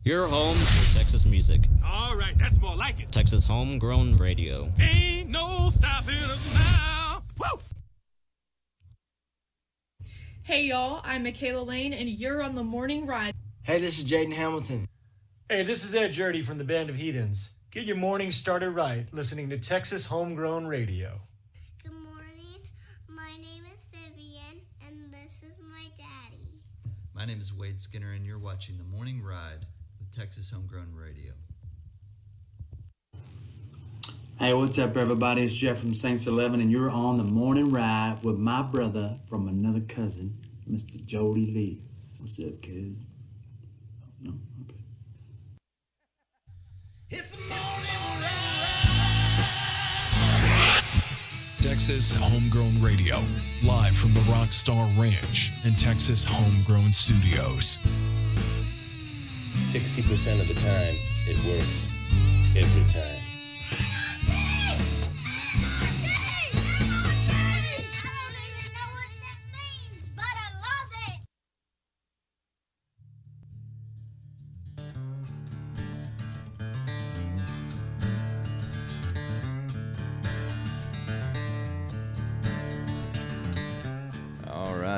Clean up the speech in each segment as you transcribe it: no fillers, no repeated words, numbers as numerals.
Your home for Texas music. All right, that's more like it. Texas Homegrown Radio. Ain't no stopping us now. Woo! Hey y'all, I'm Michaela Lane and you're on the Morning Ride. Hey, this is Jaden Hamilton. Hey, this is Ed Jurdy from the Band of Heathens. Get your morning started right listening to Texas Homegrown Radio. Good morning. My name is Vivian, and this is my daddy. My name is Wade Skinner, and you're watching The Morning Ride with Texas Homegrown Radio. Hey, what's up, everybody? It's Jeff from Saints 11, and you're on the morning ride with my brother from another cousin, Mr. Jody Lee. What's up, cuz? No? Okay. It's the morning ride. Texas Homegrown Radio, live from the Rockstar Ranch and Texas Homegrown Studios. 60% of the time, it works every time.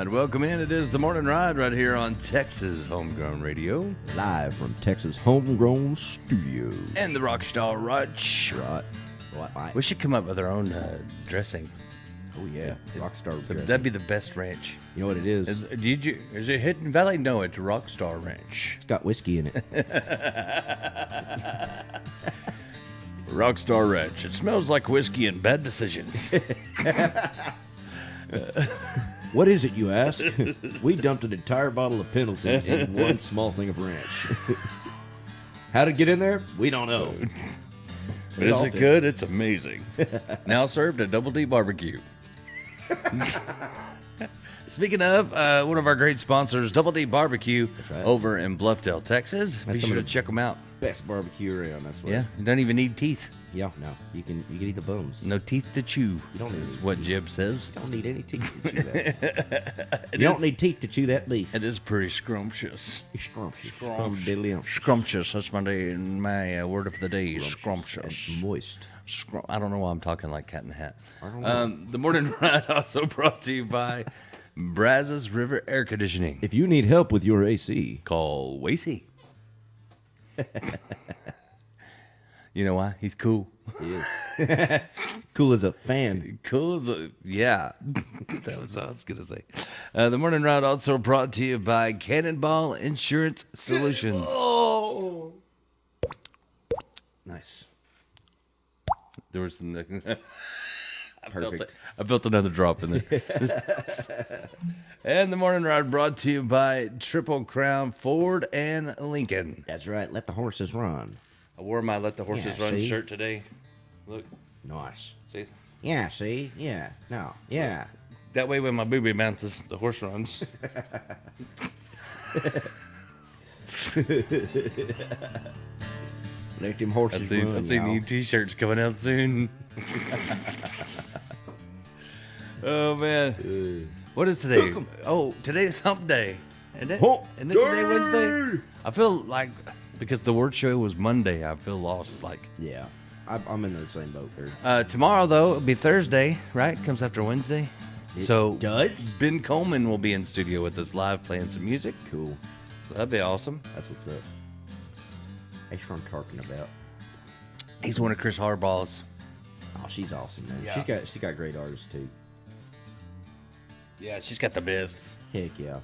Welcome in. It is the morning ride right here on Texas Homegrown Radio, live from Texas Homegrown Studios and the Rockstar Ranch. Right. We should come up with our own dressing. Oh yeah, Rockstar. That'd be the best ranch. You know what it is? Is it Hidden Valley? No, it's Rockstar Ranch. It's got whiskey in it. Rockstar Ranch. It smells like whiskey and bad decisions. What is it, you ask? We dumped an entire bottle of Pendleton in one small thing of ranch. How to get in there? We don't know. But is it good? It's amazing. Now served at Double D Barbecue. Speaking of, one of our great sponsors, Double D Barbecue, over in Bluffdale, Texas. Be sure to check them out. Best barbecue around. That's what. Yeah, you don't even need teeth. Yeah, no, you can eat the bones. No teeth to chew. You don't need is what Jib says. You don't need any teeth to chew that. You don't need teeth to chew that beef. It is pretty scrumptious. Scrumptious. Scrumptious. That's my word of the day. Scrumptious. Moist. I don't know why I'm talking like Cat in the Hat. The morning ride also brought to you by Brazos River Air Conditioning. If you need help with your AC, call Wasey. You know why? He's cool. He is. Cool as a fan. Cool as a... Yeah. That was what I was going to say. The morning ride also brought to you by Cannonball Insurance Solutions. Oh. Nice. There was some... Perfect. I built another drop in there. And the morning ride brought to you by Triple Crown Ford and Lincoln. That's right. Let the horses run. I wore my Let the Horses Run see? shirt today. Look. Nice. See? Yeah, see? Yeah. No. Yeah. That way when my booby mounts, the horse runs. Let them horses run. I see new t-shirts coming out soon. Oh, man. What is today? Oh, today is hump day. Isn't it? Isn't it today Wednesday? I feel like... Because the word show was Monday, I feel lost. Yeah, I'm in the same boat there. Tomorrow, though, it'll be Thursday, right? Comes after Wednesday. It does? Ben Coleman will be in studio with us live playing some music. Cool. So that'd be awesome. That's what's up. That's what I'm talking about. He's one of Chris Harbaugh's. Oh, she's awesome, man. Yeah. She's got great artists, too. Yeah, she's got the best. Heck, yeah.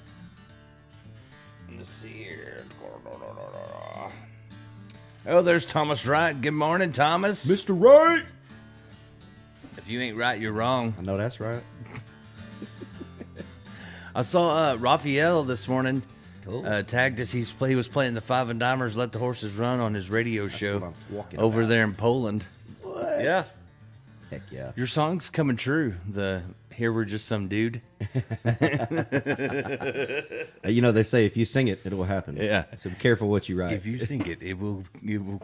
Let's see here. Oh, there's Thomas Wright. Good morning, Thomas. Mr. Wright! If you ain't right, you're wrong. I know that's right. I saw Raphael this morning. Cool. Tagged us. He was playing the Five and Dimers Let the Horses Run on his radio show over there in Poland. What? Yeah. Heck yeah. Your song's coming true. Here We're Just Some Dude. You know, they say if you sing it, it will happen. Yeah. So be careful what you write. If you sing it, it will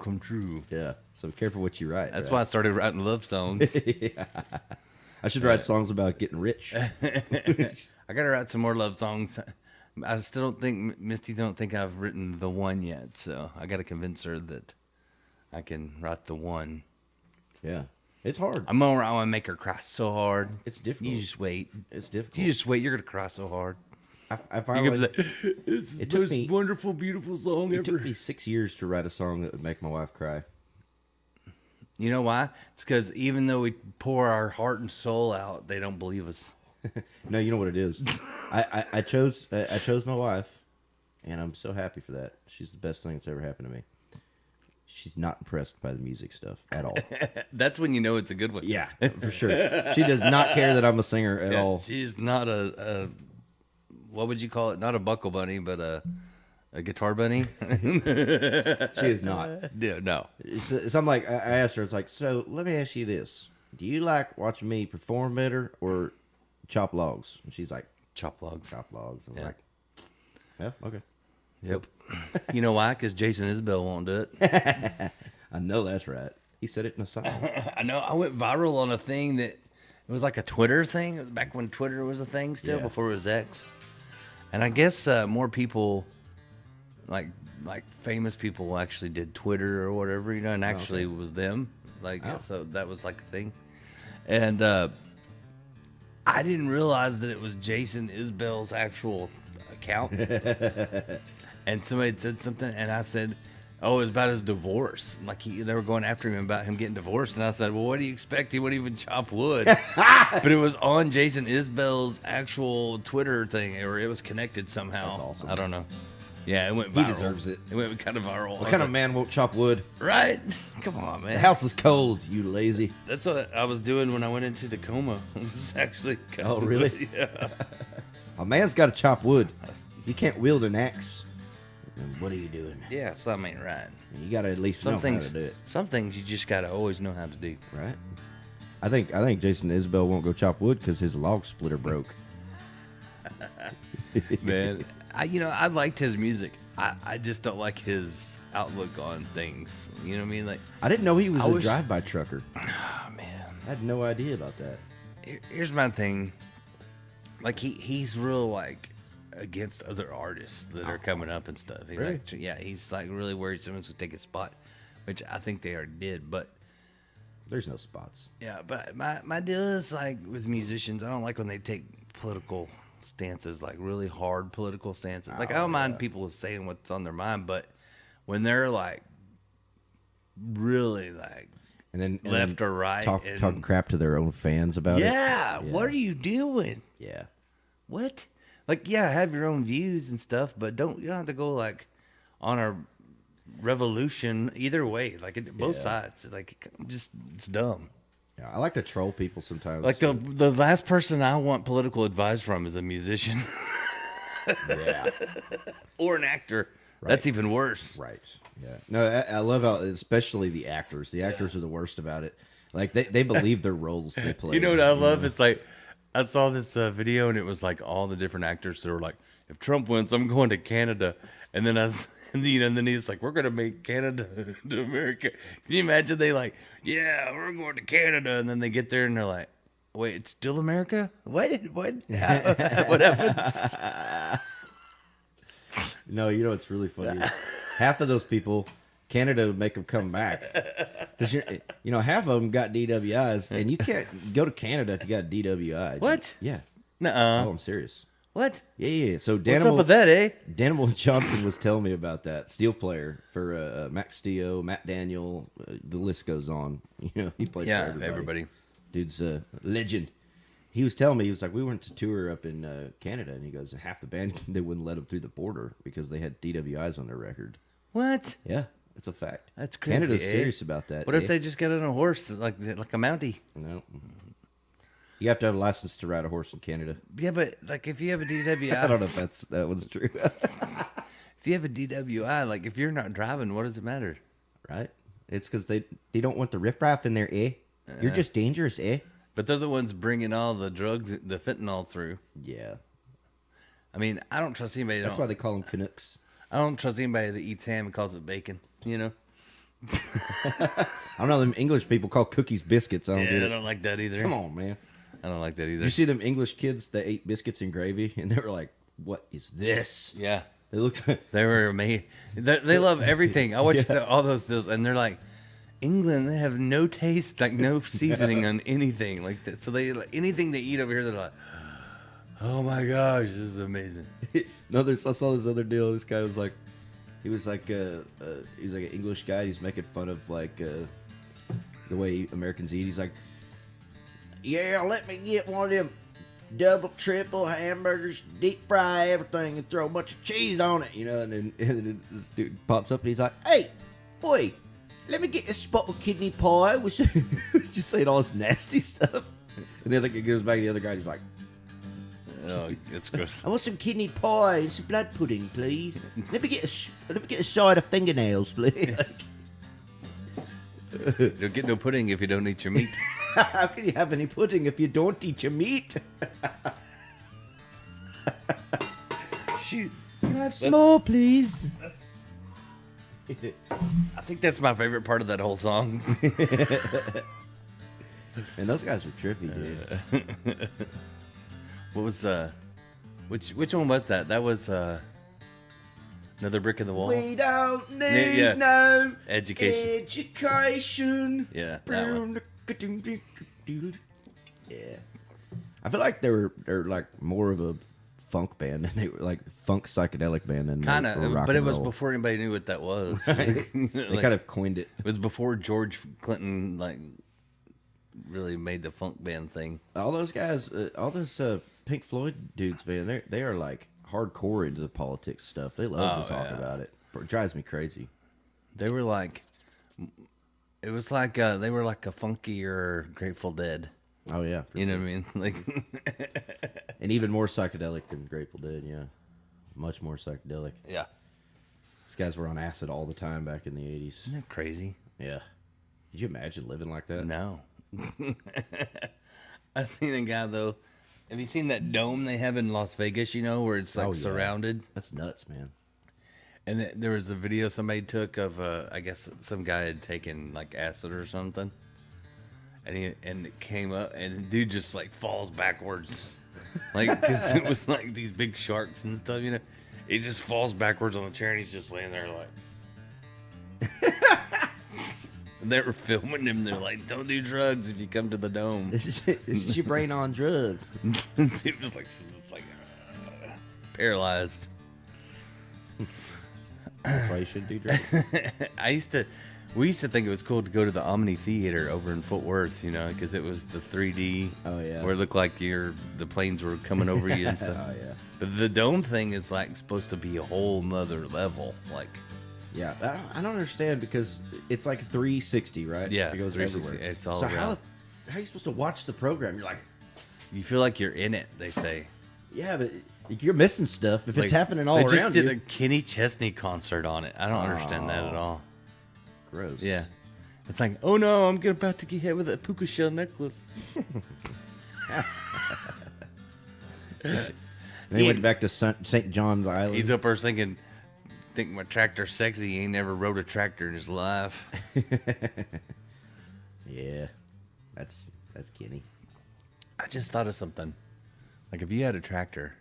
come true. Yeah. So be careful what you write. That's why I started writing love songs. Yeah. I should write songs about getting rich. I got to write some more love songs. I still don't think Misty don't think I've written the one yet, so I got to convince her that I can write the one. Yeah, it's hard. I want to make her cry so hard. It's difficult. You just wait. It's difficult. You just wait. You're gonna cry so hard. I finally. It's It the took most me- wonderful, beautiful song It ever. took me 6 years to write a song that would make my wife cry. You know why? It's because even though we pour our heart and soul out, they don't believe us. No, you know what it is. I chose my wife, and I'm so happy for that. She's the best thing that's ever happened to me. She's not impressed by the music stuff at all. That's when you know it's a good one. Yeah, for sure. She does not care that I'm a singer at all. She's not a what would you call it? Not a buckle bunny, but a guitar bunny. She is not. Yeah, no. So I'm like, I asked her, it's like, so let me ask you this. Do you like watching me perform better or chop logs? And she's like, Chop logs. chop logs. I'm Yeah. like, yeah, okay. Yep. You know why? Because Jason Isbell won't do it. I know that's right. He said it in a song. I know. I went viral on a thing that it was like a Twitter thing back when Twitter was a thing still, Yeah. before it was X. And I guess more people, like famous people, actually did Twitter or whatever, you know, and actually it was them. Like, so that was like a thing. And I didn't realize that it was Jason Isbell's actual account. And somebody said something, and I said, oh, it was about his divorce. Like, they were going after him about him getting divorced. And I said, well, what do you expect? He wouldn't even chop wood. But it was on Jason Isbell's actual Twitter thing, or it was connected somehow. That's awesome. I don't know. Yeah, it went viral. He deserves it. It went kind of viral. What kind of man won't chop wood? Right? Come on, man. The house is cold, you lazy. That's what I was doing when I went into the coma. It was actually kind Oh, of- really? Yeah. A man's got to chop wood. You can't wield an axe. And what are you doing? Yeah, something ain't right. You got to at least know how to do it. Some things you just got to always know how to do. Right. I think Jason Isbell won't go chop wood because his log splitter broke. Man, I liked his music. I just don't like his outlook on things. You know what I mean? Like, I didn't know he was I a wish- drive-by trucker. oh man, I had no idea about that. here's my thing. Like he's real like against other artists that are coming up and stuff. He Really? like, yeah, he's like really worried someone's gonna take his spot, which I think they already did. But There's no spots. yeah, but my deal is like with musicians, I don't like when they take political stances, like really hard political stances. Like I don't mind people saying what's on their mind, but when they're like really like And left then or right, talking crap to their own fans about it. yeah, what are you doing? Yeah. What? Like, yeah, have your own views and stuff, but you don't have to go like on a revolution either way. Like both sides. Like, it's dumb. Yeah, I like to troll people sometimes. Like the last person I want political advice from is a musician. Yeah. Or an actor. That's even worse. Right. Yeah. No, I love how, especially the actors. The actors are the worst about it. Like they believe their roles they play. You know what I love? It's like I saw this video and it was like all the different actors that were like, if Trump wins, I'm going to Canada. And then and then he's like, we're gonna make Canada to America. Can you imagine? They like, yeah, we're going to Canada, and then they get there and they're like, wait, it's still America? What? What happens? No, you know what's really funny is half of those people, Canada would make them come back. Because half of them got DWIs, and you can't go to Canada if you got DWI. What? Yeah. Nuh-uh. Oh, I'm serious. What? Yeah. So What's up with that, eh? Danimal Johnson was telling me about that. Steel player for Max Steel, Matt Daniel, the list goes on. He played for everybody. Dude's a legend. He was telling me, he was like, we went to tour up in Canada, and he goes, half the band, they wouldn't let them through the border because they had DWIs on their record. What? Yeah, it's a fact. That's crazy. Canada's eh? serious about that. What if they just got on a horse like a Mountie? No. You have to have a license to ride a horse in Canada. Yeah, but like if you have a DWI, I don't know if that was true. If you have a DWI, like if you're not driving, what does it matter? Right? It's because they don't want the riffraff in there, eh? You're just dangerous, eh? But they're the ones bringing all the drugs, the fentanyl through. Yeah. I mean, I don't trust anybody. That's why they call them Canucks. I don't trust anybody that eats ham and calls it bacon. You know. I don't know. Them English people call cookies biscuits. I don't get it. I don't like that either. Come on, man. I don't like that either. You see them English kids that ate biscuits and gravy, and they were like, what is this? Yeah. They looked. They were amazing. They love everything. I watched all those deals, and they're like, England, they have no taste, like no seasoning on anything. Like that. So they anything they eat over here, they're like, oh my gosh, this is amazing. No, I saw this other deal. This guy was like, he's like an English guy. He's making fun of like the way Americans eat. He's like, yeah, let me get one of them double, triple hamburgers, deep fry everything, and throw a bunch of cheese on it, and then this dude pops up and he's like, hey, boy, let me get a spot of kidney pie. Was just saying all this nasty stuff. And the other guy goes back to the other guy and he's like, oh, it's gross. I want some kidney pie and some blood pudding, please. Let me get a side of fingernails, please. You'll get no pudding if you don't eat your meat. How can you have any pudding if you don't eat your meat? Shoot. Can I have some more, please? I think that's my favorite part of that whole song. And those guys were trippy, dude. What was which one was that? That was Another Brick in the Wall. We don't need no education. Yeah, that one. Yeah, I feel like they're like more of a funk band than they were like funk psychedelic band than kind of, rock but and it was roll. before anybody knew what that was. They kind of coined it. It was before George Clinton like really made the funk band thing. All those guys, all those Pink Floyd dudes, man, they are like hardcore into the politics stuff. They love to talk about it. It drives me crazy. They were like, it was like they were like a funkier Grateful Dead. Oh yeah, you know what I mean? Like, and even more psychedelic than Grateful Dead. Yeah, much more psychedelic. Yeah, these guys were on acid all the time back in the 80s. Isn't that crazy? Yeah. Could you imagine living like that? No. I've seen a guy though. Have you seen that dome they have in Las Vegas? You know, where it's like surrounded. That's nuts, man. And there was a video somebody took of I guess some guy had taken like acid or something, and it came up, and the dude just like falls backwards, like because it was like these big sharks and stuff, you know. He just falls backwards on the chair, and he's just laying there like. And they were filming him. They're like, "Don't do drugs if you come to the dome. This is your brain on drugs." Dude was like paralyzed. That's why you shouldn't do drugs. We used to think it was cool to go to the Omni Theater over in Fort Worth, you know, because it was the 3D. Oh yeah. Where it looked like the planes were coming over you and stuff. Oh yeah. But the dome thing is like supposed to be a whole nother level, like. Yeah, I don't understand because it's like 360, right? Yeah, it goes 360. everywhere. It's all so around. how are you supposed to watch the program? You're like, you feel like you're in it. They say. Yeah, but you're missing stuff if like, it's happening all around you. They just did a Kenny Chesney concert on it. I don't understand that at all. Gross. Yeah, it's like, oh no, I'm about to get hit with a puka shell necklace. And he went back to St. John's Island. He's up there think my tractor's sexy. He ain't never rode a tractor in his life. Yeah, that's Kenny. I just thought of something. Like if you had a tractor,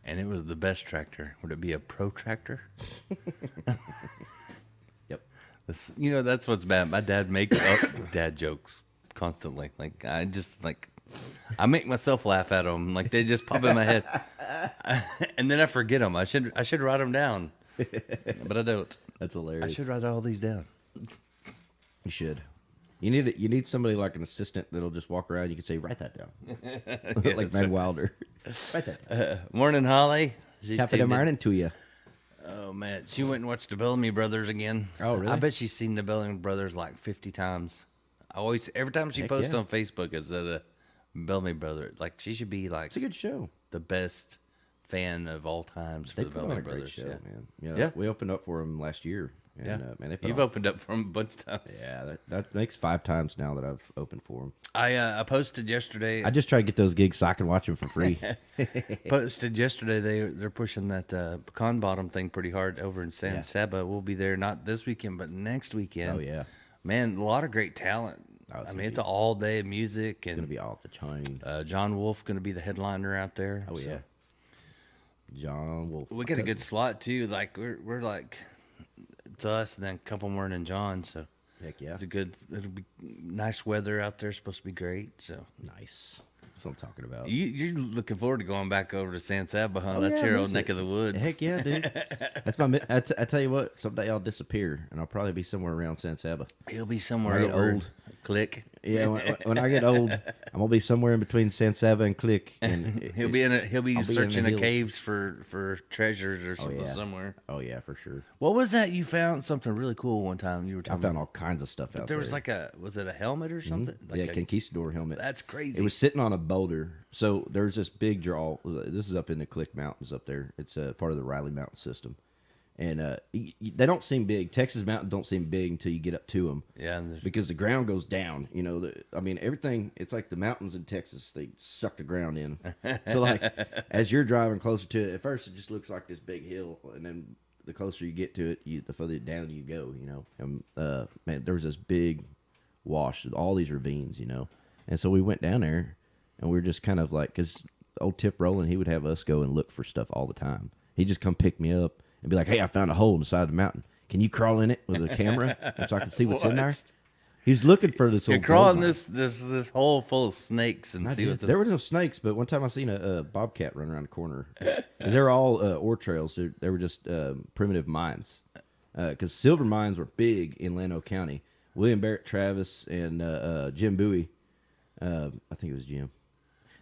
and it was the best tractor, would it be a protractor? Yep. That's what's bad. My dad makes up dad jokes constantly. Like I make myself laugh at them. Like they just pop in my head, and then I forget them. I should write them down. But I don't. That's hilarious. I should write all these down. You should. You need somebody like an assistant that'll just walk around. You can say, "Write that down," Yeah, like Van Wilder. Write that down. Morning, Holly. Happy to morning to you. Oh man, she went and watched the Bellamy Brothers again. Oh really? I bet she's seen the Bellamy Brothers like 50 times. Every time she posts on Facebook, is that a Bellamy Brother? Like she should be like. It's a good show. The best fan of all times for They the put on Bellamy a great Brothers. show, man. Yeah, we opened up for them last year. And, yeah, man, you've opened up for them a bunch of times. Yeah, that makes 5 times now that I've opened for them. I posted yesterday. I just try to get those gigs so I can watch them for free. Posted yesterday. They're pushing that pecan bottom thing pretty hard over in San Saba. We'll be there not this weekend, but next weekend. Oh yeah, man, a lot of great talent. I mean, it's an all day of music, and it's gonna be off the chain. John Wolf gonna be the headliner out there. Oh yeah. John Wolf. We got a good slot too. Like we're like it's us, and then a couple more than John. So heck yeah, it'll be nice weather out there. Supposed to be great. So nice. That's what I'm talking about. You're looking forward to going back over to San Saba, huh? Oh, That's yeah, your I old miss neck it. of the woods. Heck yeah, dude. That's my. I tell you what, someday I'll disappear, and I'll probably be somewhere around San Saba. He'll be somewhere When I get over old. Click. Yeah, when I get old, I'm gonna be somewhere in between San Saba and Click. And he'll be I'll searching in the the hills. caves for treasures or something somewhere. Oh yeah, for sure. What was that? You found something really cool one time. You were I talking. found about. all kinds of stuff out There there. was like was it a helmet or something? Like yeah, a conquistador helmet. That's crazy. It was sitting on a boulder. So there's this big draw. This is up in the Click Mountains up there. It's a part of the Riley Mountain system. And they don't seem big. Texas mountains don't seem big until you get up to them. Yeah. Because the ground goes down. You know, everything, it's like the mountains in Texas, they suck the ground in. So, like, as you're driving closer to it, at first it just looks like this big hill. And then the closer you get to it, the further down you go, you know. And, man, there was this big wash, all these ravines, you know. And so we went down there, and we were just kind of like, because old Tip Rowland, he would have us go and look for stuff all the time. He'd just come pick me up and be like, hey, I found a hole in the side of the mountain. Can you crawl in it with a camera so I can see what's in there? He's looking for this. You're old crawling gold this hole full of snakes and see what's in there. Were no snakes, but one time I seen a bobcat run around the corner. Because they were all ore trails. They were just primitive mines. Because silver mines were big in Llano County. William Barrett Travis and Jim Bowie, I think it was Jim.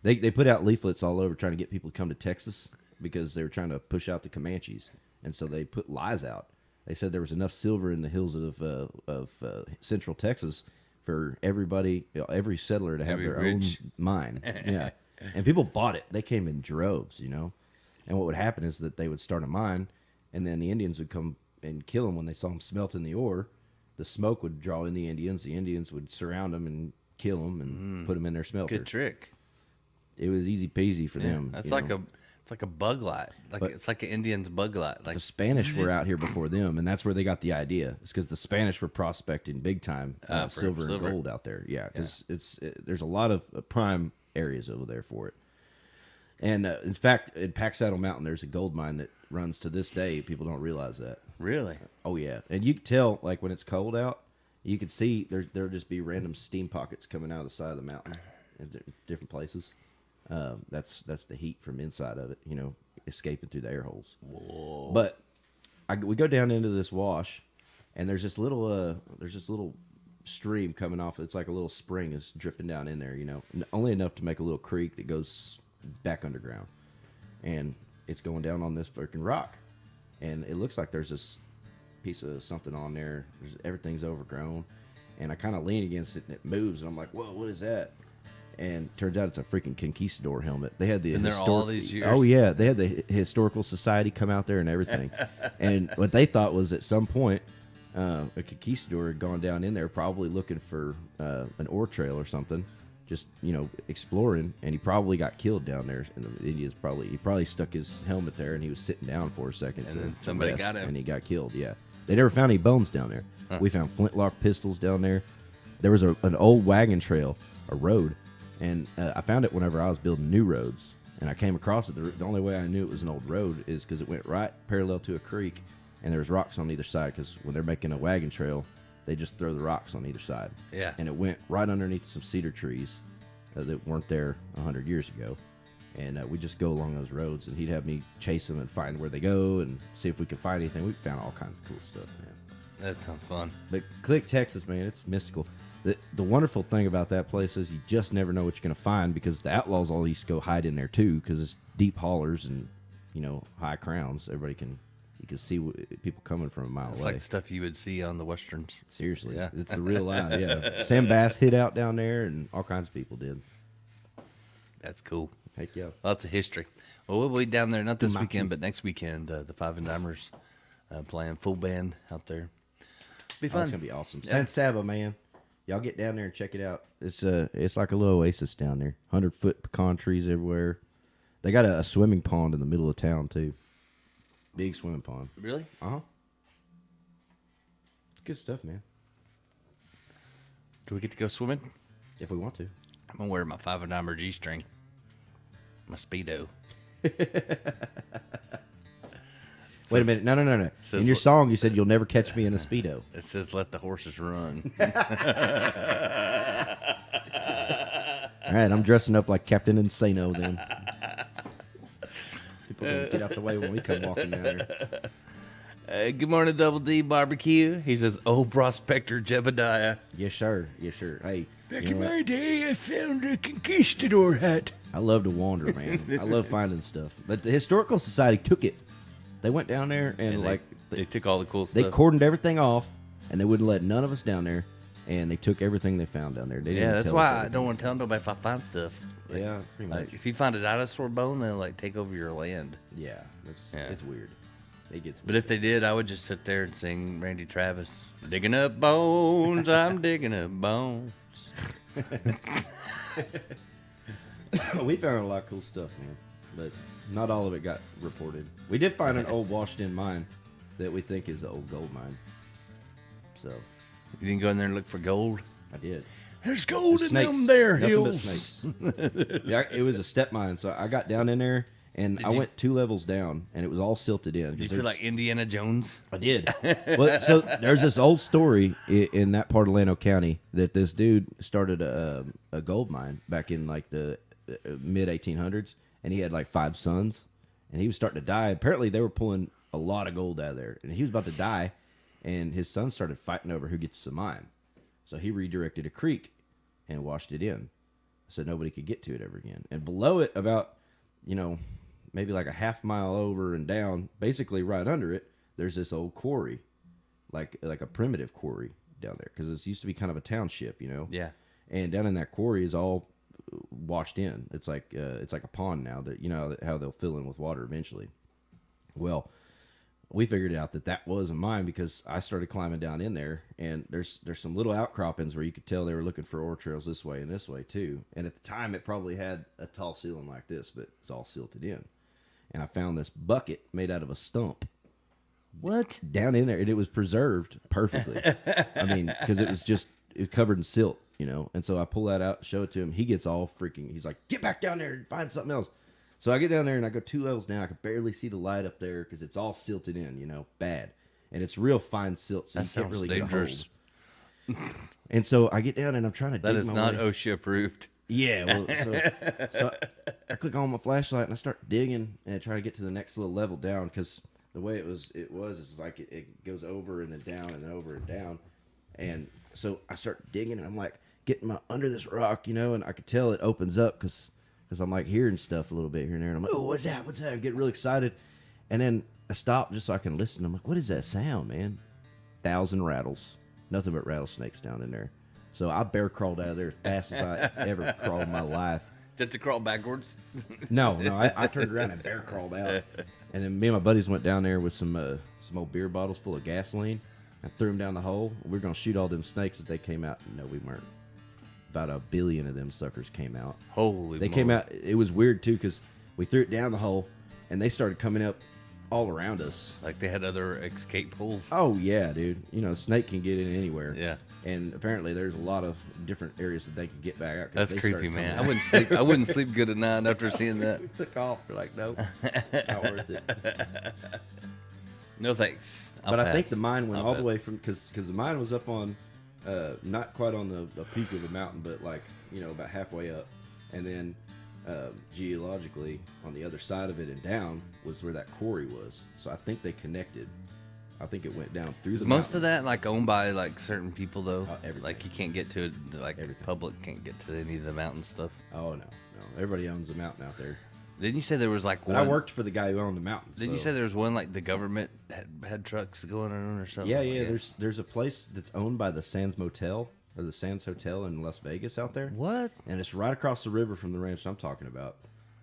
They put out leaflets all over trying to get people to come to Texas because they were trying to push out the Comanches. And so they put lies out. They said there was enough silver in the hills of Central Texas for everybody, every settler to have their own mine. Yeah, and people bought it. They came in droves, you know. And what would happen is that they would start a mine, and then the Indians would come and kill them when they saw them smelting the ore. The smoke would draw in the Indians. The Indians would surround them and kill them and put them in their smelter. Good trick. It was easy peasy for them. That's it's like a bug light. It's like an Indian's bug light. Like the Spanish were out here before them, and that's where they got the idea. It's because the Spanish were prospecting big time silver and gold out there. Yeah, because there's a lot of prime areas over there for it. And in fact, in Pack Saddle Mountain, there's a gold mine that runs to this day. People don't realize that. Really? Oh yeah, and you can tell like when it's cold out, you can see there'll just be random steam pockets coming out of the side of the mountain in different places. That's the heat from inside of it, you know, escaping through the air holes. Whoa. But we go down into this wash, and there's this little stream coming off. It's like a little spring is dripping down in there, you know, only enough to make a little creek that goes back underground, and it's going down on this freaking rock, and it looks like there's this piece of something on there. Everything's overgrown, and I kind of lean against it, and it moves, and I'm like, whoa, what is that? And turns out it's a freaking conquistador helmet. They had the been there all these years. Oh yeah, they had the historical society come out there and everything. And what they thought was at some point a conquistador had gone down in there, probably looking for an ore trail or something, just exploring, and he probably got killed down there. And the Indians probably stuck his helmet there, and he was sitting down for a second, and then somebody got him, and he got killed. Yeah, they never found any bones down there. Huh. We found flintlock pistols down there. There was an old wagon trail, a road. And I found it whenever I was building new roads, and I came across it. The only way I knew it was an old road is because it went right parallel to a creek, and there was rocks on either side. Because when they're making a wagon trail, they just throw the rocks on either side. Yeah. And it went right underneath some cedar trees that weren't there 100 years ago. And we just go along those roads, and he'd have me chase them and find where they go and see if we could find anything. We found all kinds of cool stuff, man. That sounds fun. But Click, Texas, man, it's mystical. The wonderful thing about that place is you just never know what you're going to find, because the outlaws all used to go hide in there too, because it's deep hollers and high crowns. You can see people coming from a mile away. It's like stuff you would see on the westerns. Seriously, yeah, it's the real life. Yeah, Sam Bass hid out down there, and all kinds of people did. That's cool. Heck yeah, lots of history. Well, we'll be down there not this weekend, but next weekend. The Five and Dimers playing full band out there. Be fun. It's gonna be awesome. Yeah. San Saba, man. Y'all get down there and check it out. It's like a little oasis down there. 100-foot pecan trees everywhere. They got a swimming pond in the middle of town too. Big swimming pond. Really? Uh-huh. Good stuff, man. Do we get to go swimming? If we want to. I'm gonna wear my 5 and Dimer G-string. My Speedo. Wait a minute. No. Says, In your song, you said you'll never catch me in a Speedo. It says, let the horses run. All right, I'm dressing up like Captain Insano then. People gonna get out the way when we come walking down there. Good morning, Double D Barbecue. He says, "Old Prospector Jebediah." Yes, sir. Hey, Back in my day, I found a conquistador hat. I love to wander, man. I love finding stuff. But the Historical Society took it. They went down there and they took all the cool They stuff. cordoned everything off, and they wouldn't let none of us down there. And they took everything they found down there. They didn't That's tell why us I everything. don't want to tell nobody if I find stuff. Yeah, pretty much. Like, if you find a dinosaur bone, they'll like take over your land. Yeah, it's weird. It gets weird. But if they did, I would just sit there and sing Randy Travis, "Digging up bones, I'm digging up bones." We found a lot of cool stuff, man, but not all of it got reported. We did find an old washed-in mine that we think is an old gold mine. So you didn't go in there and look for gold? I did. There's gold in snakes. them there Nothing but hills. snakes. Yeah, it was a step mine, so I got down in there and I went 2 levels down, and it was all silted in. Did you feel like Indiana Jones? I did. Well, so there's this old story in that part of Llano County that this dude started a gold mine back in like the mid 1800s, and he had like 5 sons, and he was starting to die. Apparently, they were pulling a lot of gold out of there, and he was about to die, and his sons started fighting over who gets the mine. So he redirected a creek and washed it in, so nobody could get to it ever again. And below it, about maybe like a half mile over and down, basically right under it, there's this old quarry, like a primitive quarry down there, because it used to be kind of a township, Yeah. And down in that quarry is all washed in. It's like a pond now that how they'll fill in with water eventually. Well, we figured out that was a mine because I started climbing down in there, and there's some little outcroppings where you could tell they were looking for ore trails this way and this way too. And at the time, it probably had a tall ceiling like this, but it's all silted in. And I found this bucket made out of a stump. What? Down in there, and it was preserved perfectly. I mean, because it was covered in silt, And so I pull that out, show it to him. He gets all freaking. He's like, "Get back down there and find something else." So I get down there and I go 2 levels down. I can barely see the light up there because it's all silted in, bad, and it's real fine silt, so That you can't sounds really dangerous. get a hold. And so I get down and I'm trying to. That dig is my not way. OSHA approved. Yeah, well, so I click on my flashlight and I start digging and try to get to the next little level down, because the way it was is like it goes over and then down and then over and down, and so I start digging and I'm like getting my under this rock, and I could tell it opens up because I'm like hearing stuff a little bit here and there, and I'm like, "Oh, what's that? What's that?" I'm getting really excited, and then I stop just so I can listen. I'm like, "What is that sound, man?" 1,000 rattles, nothing but rattlesnakes down in there. So I bear crawled out of there as fast as I ever crawled in my life. Did to crawl backwards? No, I turned around and bear crawled out. And then me and my buddies went down there with some old beer bottles full of gasoline. I threw them down the hole. We were going to shoot all them snakes as they came out. No, we weren't. About 1 billion of them suckers came out. Holy They came out. It was weird, too, because we threw it down the hole, and they started coming up all around us. Like they had other escape holes. Oh, yeah, dude. A snake can get in anywhere. Yeah. And apparently there's a lot of different areas that they can get back out. That's creepy, man. I wouldn't sleep good at night after seeing that. We took off. We're like, nope, not worth it. No thanks. But I think the mine went all the way from, because the mine was up on, not quite on the peak of the mountain, but like, about halfway up. And then geologically, on the other side of it and down was where that quarry was. So I think they connected. I think it went down through the most mountain. of that like owned by like certain people though. Everything. Like you can't get to it. Like the public can't get to any of the mountain stuff. Oh no. Everybody owns a mountain out there. Didn't you say there was like But one? I worked for the guy who owned the mountain. Didn't you say there was one like the government had trucks going on or something? Yeah, like yeah. that? There's a place that's owned by the Sands Motel or the Sands Hotel in Las Vegas out there. What? And it's right across the river from the ranch I'm talking about.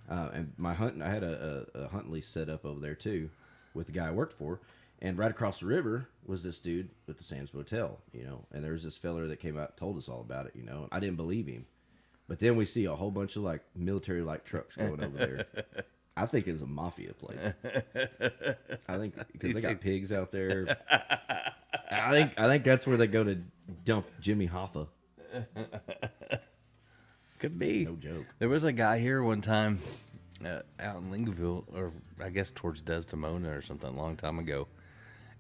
And I had a hunt lease set up over there too, with the guy I worked for. And right across the river was this dude with the Sands Motel, And there was this fella that came out and told us all about it, I didn't believe him. But then we see a whole bunch of like military-like trucks going over there. I think it was a mafia place. I think because they got pigs out there. I think that's where they go to dump Jimmy Hoffa. Could be. No joke. There was a guy here one time. out in Lincolnville, or I guess towards Desdemona or something, a long time ago.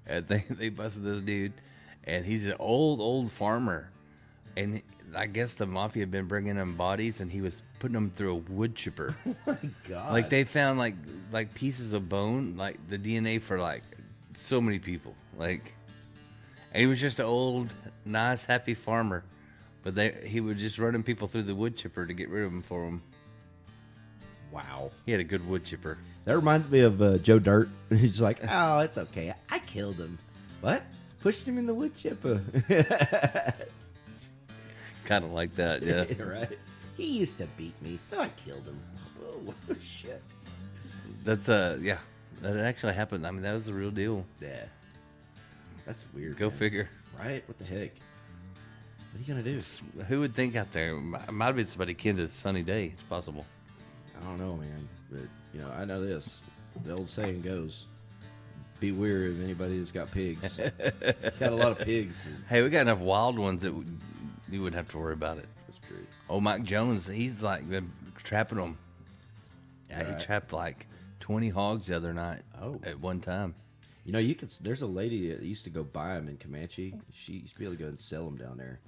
And they busted this dude, and he's an old farmer, and I guess the mafia had been bringing him bodies, and he was putting them through a wood chipper. Oh my God! Like they found like pieces of bone, like the DNA for like so many people, like, and he was just an old, nice, happy farmer, but he was just running people through the wood chipper to get rid of them for him. Wow. He had a good wood chipper. That reminds me of Joe Dirt. He's like, oh, it's okay. I killed him. What? Pushed him in the wood chipper. Kind of like that, yeah. Right? He used to beat me, so I killed him. Oh, shit. That's, yeah. That actually happened. I mean, that was the real deal. Yeah. That's weird. Go man. figure. Right? What the heck? What are you going to do? Who would think out there? Might have been somebody kin to Sunny Day. It's possible. I don't know, man. But, you know, I know this. The old saying goes, beware of anybody that's got pigs. Got a lot of pigs. Hey, we got enough wild ones that you wouldn't have to worry about it. That's true. Oh, Mike Jones, he's like been trapping them. Yeah, Right. he trapped like 20 hogs the other night. Oh. At one time. You know, there's a lady that used to go buy them in Comanche. She used to be able to go and sell them down there.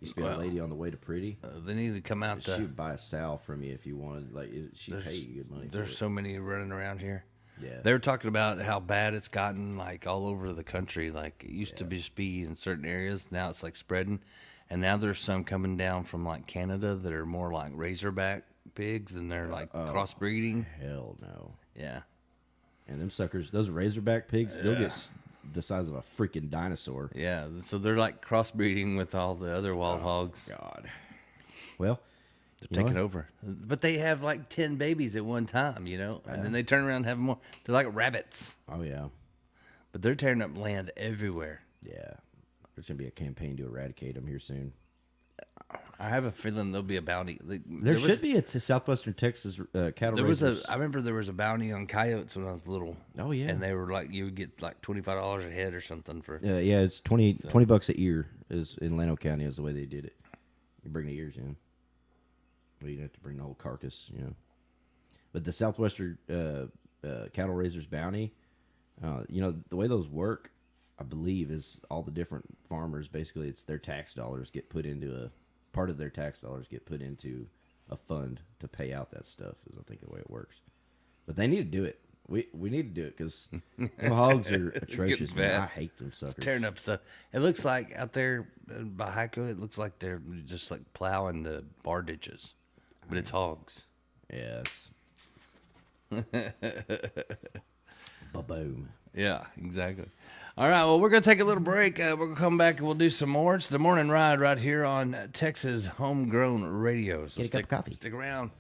Used to be a lady on the way to Pretty. They need to come out She would buy a sow from you if you wanted. Like, she'd pay you good money. There's so many running around here. Yeah. They were talking about how bad it's gotten, like, all over the country. Like, it used to just be in certain areas. Now it's, like, spreading. And now there's some coming down from, like, Canada that are more like Razorback pigs, and they're, like, crossbreeding. Hell no. Yeah. And them suckers, those Razorback pigs, they'll get the size of a freaking dinosaur. Yeah, so they're, like, crossbreeding with all the other wild hogs. God. Well, they're taking over. But they have, like, 10 babies at one time, you know? And then they turn around and have more. They're like rabbits. Oh, yeah. But they're tearing up land everywhere. Yeah. There's going to be a campaign to eradicate them here soon. I have a feeling there'll be a bounty. There should be a southwestern Texas cattle raisers. I remember there was a bounty on coyotes when I was little. Oh, yeah. And they were like, you would get like $25 a head or something for. Yeah, it's 20 bucks a ear is in Llano County is the way they did it. You bring the ears in. Well, you'd have to bring the whole carcass, you know. But the southwestern cattle raisers bounty, you know, the way those work, I believe, is all the different farmers, basically it's their tax dollars get put into part of their tax dollars get put into a fund to pay out that stuff, is I think the way it works. But they need to do it. We need to do it because hogs are atrocious, man. I hate them suckers. Tearing up stuff. It looks like out there by Hyco, it looks like they're just like plowing the bar ditches. But it's hogs. Yeah, Ba-boom. Yeah, exactly. All right, well, we're going to take a little break. We're going to come back and we'll do some more. It's the morning ride right here on Texas Homegrown Radio. So Get a cup of coffee. Stick around.